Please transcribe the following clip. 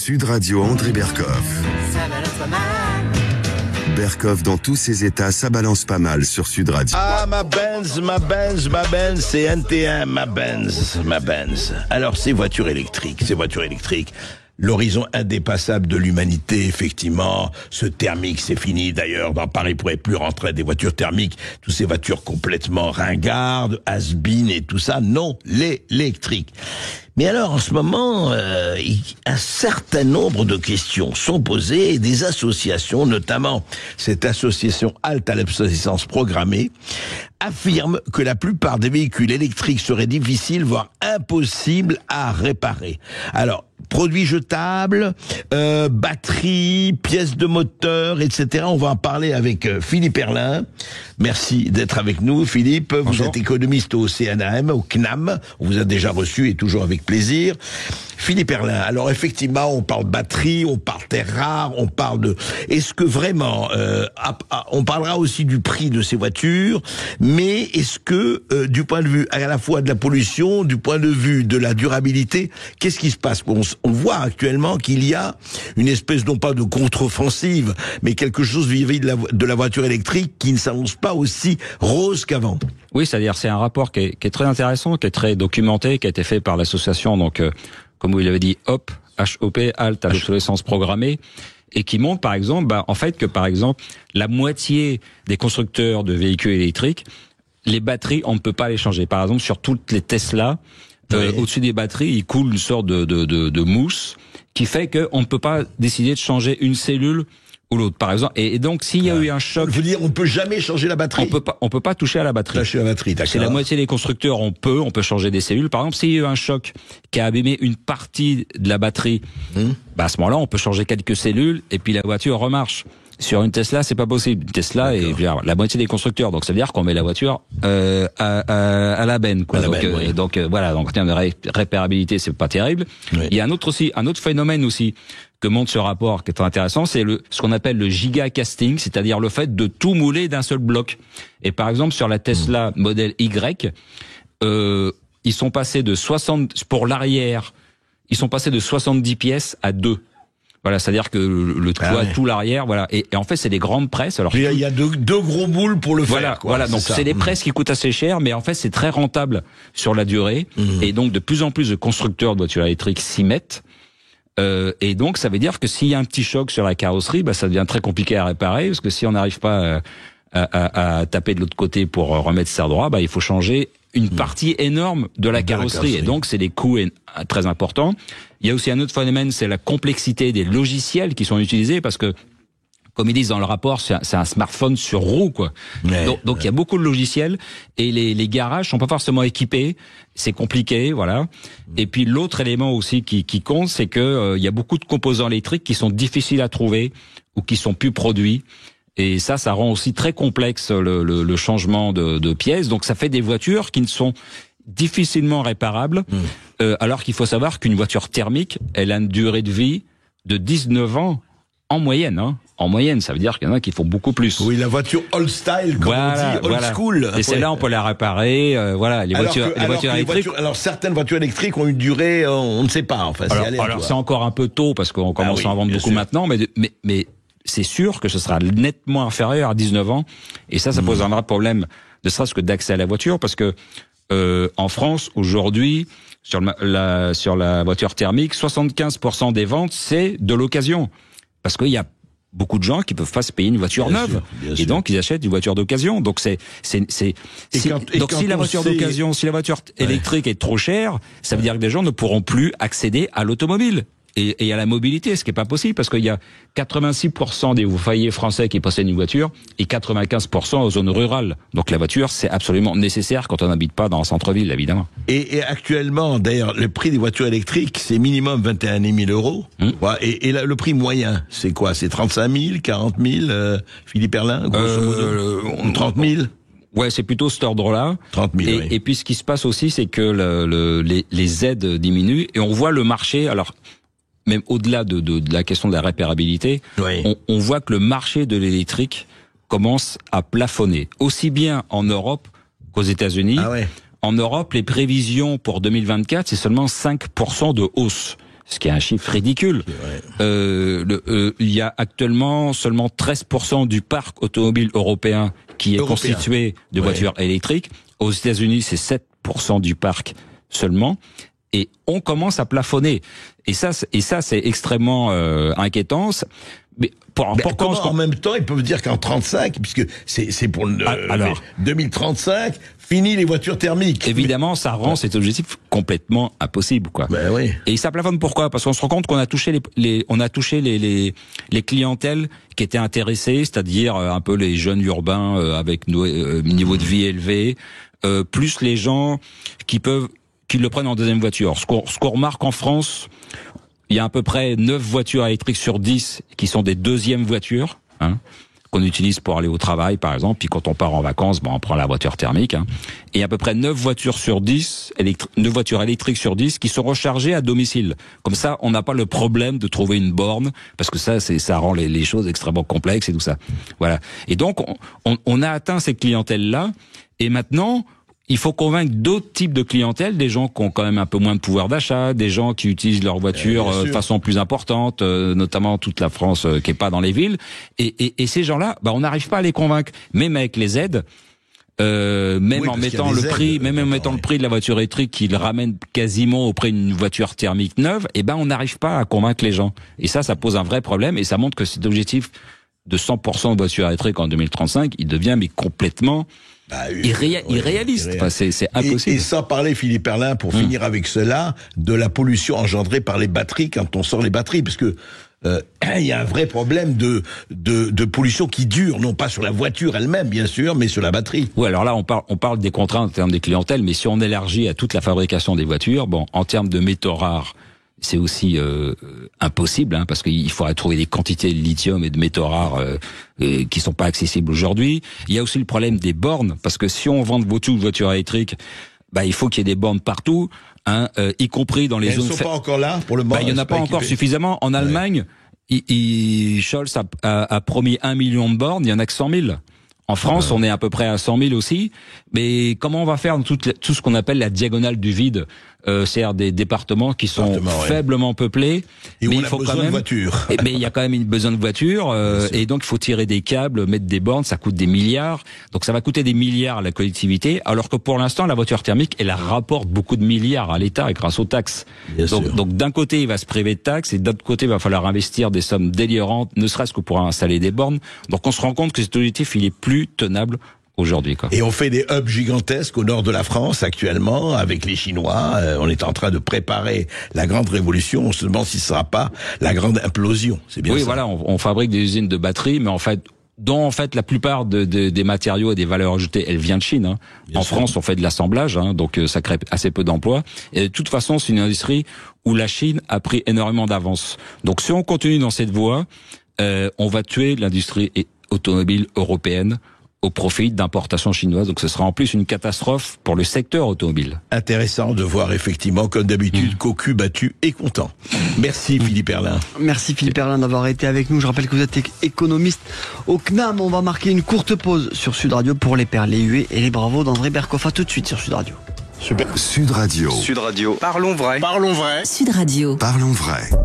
Sud Radio André Berkoff. Ça balance pas mal. Berkoff dans tous ses états, ça balance pas mal sur Sud Radio. Ah, ma Benz, c'est NT1, ma Benz. Alors, ces voitures électriques, l'horizon indépassable de l'humanité, effectivement. Ce thermique, c'est fini. D'ailleurs, dans Paris, il pourrait plus rentrer des voitures thermiques. Toutes ces voitures complètement ringardes, has-been et tout ça. Non, l'électrique. Mais alors, en ce moment, un certain nombre de questions sont posées et des associations, notamment cette association Halte à l'obsolescence programmée, affirment que la plupart des véhicules électriques seraient difficiles, voire impossibles à réparer. Alors, produits jetables, batteries, pièces de moteur, etc. On va en parler avec Philippe Herlin. Merci d'être avec nous, Philippe. Bonjour. Vous êtes économiste au CNAM, au CNAM. On vous a déjà reçu et toujours avec plaisir. Philippe Herlin, alors effectivement, on parle batterie, on parle terres rares, on parle de... Est-ce que vraiment... on parlera aussi du prix de ces voitures, mais est-ce que, du point de vue à la fois de la pollution, du point de vue de la durabilité, qu'est-ce qui se passe? On voit actuellement qu'il y a une espèce, non pas de contre-offensive, mais quelque chose vis-à-vis de la voiture électrique qui ne s'annonce pas aussi rose qu'avant. Oui, c'est-à-dire c'est un rapport qui est très intéressant, qui est très documenté, qui a été fait par l'association, donc comme vous l'avez dit, HOP, Halte à l'obsolescence programmée, et qui montre par exemple, en fait que par exemple la moitié des constructeurs de véhicules électriques, les batteries on ne peut pas les changer. Par exemple sur toutes les Tesla, au-dessus des batteries, il coule une sorte de mousse qui fait qu'on ne peut pas décider de changer une cellule ou l'autre, par exemple. Et donc, s'il y a eu un choc... Je veux dire, on peut jamais changer la batterie. On peut pas toucher à la batterie. Toucher à la batterie, d'accord. C'est la moitié des constructeurs, on peut changer des cellules. Par exemple, s'il y a eu un choc qui a abîmé une partie de la batterie, à ce moment-là, on peut changer quelques cellules et puis la voiture remarche. Sur une Tesla, c'est pas possible. Une Tesla est la moitié des constructeurs, donc ça veut dire qu'on met la voiture à la benne, quoi. Donc voilà, donc en termes de réparabilité, c'est pas terrible. Oui. Il y a un autre phénomène aussi que montre ce rapport qui est très intéressant, c'est ce qu'on appelle le gigacasting, c'est-à-dire le fait de tout mouler d'un seul bloc. Et par exemple sur la Tesla modèle Y, ils sont passés de 60 pour l'arrière, ils sont passés de 70 pièces à 2. Voilà, c'est-à-dire que le toit, tout l'arrière, voilà. Et en fait, c'est des grandes presses. Alors, il y a deux gros boules pour le faire, quoi. Voilà. Donc, c'est des presses qui coûtent assez cher, mais en fait, c'est très rentable sur la durée. Et donc, de plus en plus de constructeurs de voitures électriques s'y mettent. Et donc, ça veut dire que s'il y a un petit choc sur la carrosserie, ça devient très compliqué à réparer, parce que si on n'arrive pas à taper de l'autre côté pour remettre ça droit, il faut changer une partie énorme de la carrosserie. Et donc, c'est des coûts très importants. Il y a aussi un autre phénomène, c'est la complexité des logiciels qui sont utilisés, parce que, comme ils disent dans le rapport, c'est un smartphone sur roue, quoi. Donc il y a beaucoup de logiciels, et les garages sont pas forcément équipés. C'est compliqué, voilà. Et puis l'autre élément aussi qui compte, c'est que il y a beaucoup de composants électriques qui sont difficiles à trouver ou qui sont plus produits. Et ça rend aussi très complexe le changement de pièces. Donc ça fait des voitures qui ne sont difficilement réparables, alors qu'il faut savoir qu'une voiture thermique, elle a une durée de vie de 19 ans en moyenne. En moyenne, ça veut dire qu'il y en a qui font beaucoup plus. Oui, la voiture old style, comme on dit, old school. Et celle-là, on peut la réparer. Les voitures électriques. Alors certaines voitures électriques ont une durée, on ne sait pas. Enfin, alors c'est encore un peu tôt parce qu'on commence à en vendre beaucoup maintenant, mais c'est sûr que ce sera nettement inférieur à 19 ans. Et ça pose un vrai problème, ne serait-ce que d'accès à la voiture, parce que en France, aujourd'hui, sur la voiture thermique, 75% des ventes, c'est de l'occasion. Parce qu'il y a beaucoup de gens qui peuvent pas se payer une voiture neuve. Et donc, ils achètent une voiture d'occasion. Donc, si la voiture électrique est trop chère, ça veut dire que des gens ne pourront plus accéder à l'automobile. Et à la mobilité, ce qui est pas possible, parce qu'il y a 86% des foyers français qui possèdent une voiture et 95% aux zones rurales. Donc la voiture, c'est absolument nécessaire quand on n'habite pas dans un centre-ville, évidemment. Et actuellement, d'ailleurs, le prix des voitures électriques, c'est minimum 21 000 euros. Et le prix moyen, c'est quoi? C'est 35 000, 40 000, Philippe Herlin, grosso modo 30 000? Ouais, c'est plutôt cet ordre-là. 30 000, et puis ce qui se passe aussi, c'est que les aides diminuent et on voit le marché. Alors, même au-delà de la question de la réparabilité, on voit que le marché de l'électrique commence à plafonner, aussi bien en Europe qu'aux États-Unis. En Europe, les prévisions pour 2024, c'est seulement 5% de hausse. ce qui est un chiffre ridicule. Il y a actuellement seulement 13% du parc automobile européen qui est constitué de voitures électriques. Aux États-Unis, c'est 7% du parc seulement. Et on commence à plafonner. Et ça, c'est extrêmement inquiétant. Mais en même temps, ils peuvent dire qu'en 35, puisque c'est pour 2035, fini les voitures thermiques. Évidemment, ça rend cet objectif complètement impossible, quoi. Ben oui. Et ça plafonne pourquoi? Parce qu'on se rend compte qu'on a touché les clientèles qui étaient intéressées, c'est-à-dire un peu les jeunes urbains avec niveau de vie élevé, plus les gens qui le prennent en deuxième voiture. Ce qu'on remarque en France, il y a à peu près 9 voitures électriques sur 10 qui sont des deuxièmes voitures, qu'on utilise pour aller au travail, par exemple. Puis quand on part en vacances, on prend la voiture thermique. Et à peu près 9 voitures électriques sur 10 qui sont rechargées à domicile. Comme ça, on n'a pas le problème de trouver une borne, parce que ça rend les choses extrêmement complexes et tout ça. Voilà. Et donc, on a atteint ces clientèles-là. Et maintenant, il faut convaincre d'autres types de clientèle, des gens qui ont quand même un peu moins de pouvoir d'achat, des gens qui utilisent leur voiture de façon plus importante, notamment toute la France qui est pas dans les villes. Et ces gens-là, on n'arrive pas à les convaincre. Même avec les aides, même en mettant le prix de la voiture électrique qui le ramène quasiment au prix d'une voiture thermique neuve, on n'arrive pas à convaincre les gens. Et ça pose un vrai problème et ça montre que cet objectif de 100% de voitures électriques en 2035, il devient complètement irréaliste. Enfin, c'est impossible. Et sans parler, Philippe Herrlin, pour finir avec cela, de la pollution engendrée par les batteries quand on sort les batteries, parce que il y a un vrai problème de pollution qui dure, non pas sur la voiture elle-même, bien sûr, mais sur la batterie. Oui, alors là, on parle des contraintes en termes des clientèles, mais si on élargit à toute la fabrication des voitures, en termes de métaux rares, c'est aussi impossible, parce qu'il faudrait trouver des quantités de lithium et de métaux rares qui sont pas accessibles aujourd'hui. Il y a aussi le problème des bornes, parce que si on vend de voitures électriques, il faut qu'il y ait des bornes partout, y compris dans les zones. Elles sont pas encore là pour le moment. Il y en a pas encore suffisamment. En Allemagne, Scholz a promis 1 million de bornes, il y en a que 100 000. En France, on est à peu près à 100 000 aussi. Mais comment on va faire tout ce qu'on appelle la diagonale du vide, c'est-à-dire des départements qui sont faiblement peuplés, et mais où il faut besoin quand même de voitures. Mais il y a quand même besoin de voitures, et donc il faut tirer des câbles, mettre des bornes, ça coûte des milliards. Donc ça va coûter des milliards à la collectivité, alors que pour l'instant la voiture thermique, elle rapporte beaucoup de milliards à l'État grâce aux taxes. Donc d'un côté il va se priver de taxes, et d'autre côté il va falloir investir des sommes délirantes, ne serait-ce que pour installer des bornes. Donc on se rend compte que cet objectif il est plus tenable aujourd'hui, quoi. Et on fait des hubs gigantesques au nord de la France actuellement avec les Chinois. On est en train de préparer la grande révolution. On se demande si ce sera pas la grande implosion. C'est bien ça. Oui, voilà, on fabrique des usines de batteries, mais dont la plupart des matériaux et des valeurs ajoutées, elles viennent de Chine. En France, on fait de l'assemblage, donc ça crée assez peu d'emplois. Et de toute façon, c'est une industrie où la Chine a pris énormément d'avance. Donc si on continue dans cette voie, on va tuer l'industrie automobile européenne au profit d'importations chinoises. Donc ce sera en plus une catastrophe pour le secteur automobile. Intéressant de voir effectivement, comme d'habitude, cocu, battu et content. Merci Philippe Herrlin. Merci Philippe Herrlin d'avoir été avec nous. Je rappelle que vous êtes économiste au CNAM. On va marquer une courte pause sur Sud Radio pour les perles, les huées et les bravos d'André Berkoff. À tout de suite sur Sud Radio. Super. Sud Radio. Sud Radio. Parlons vrai. Parlons vrai. Sud Radio. Parlons vrai.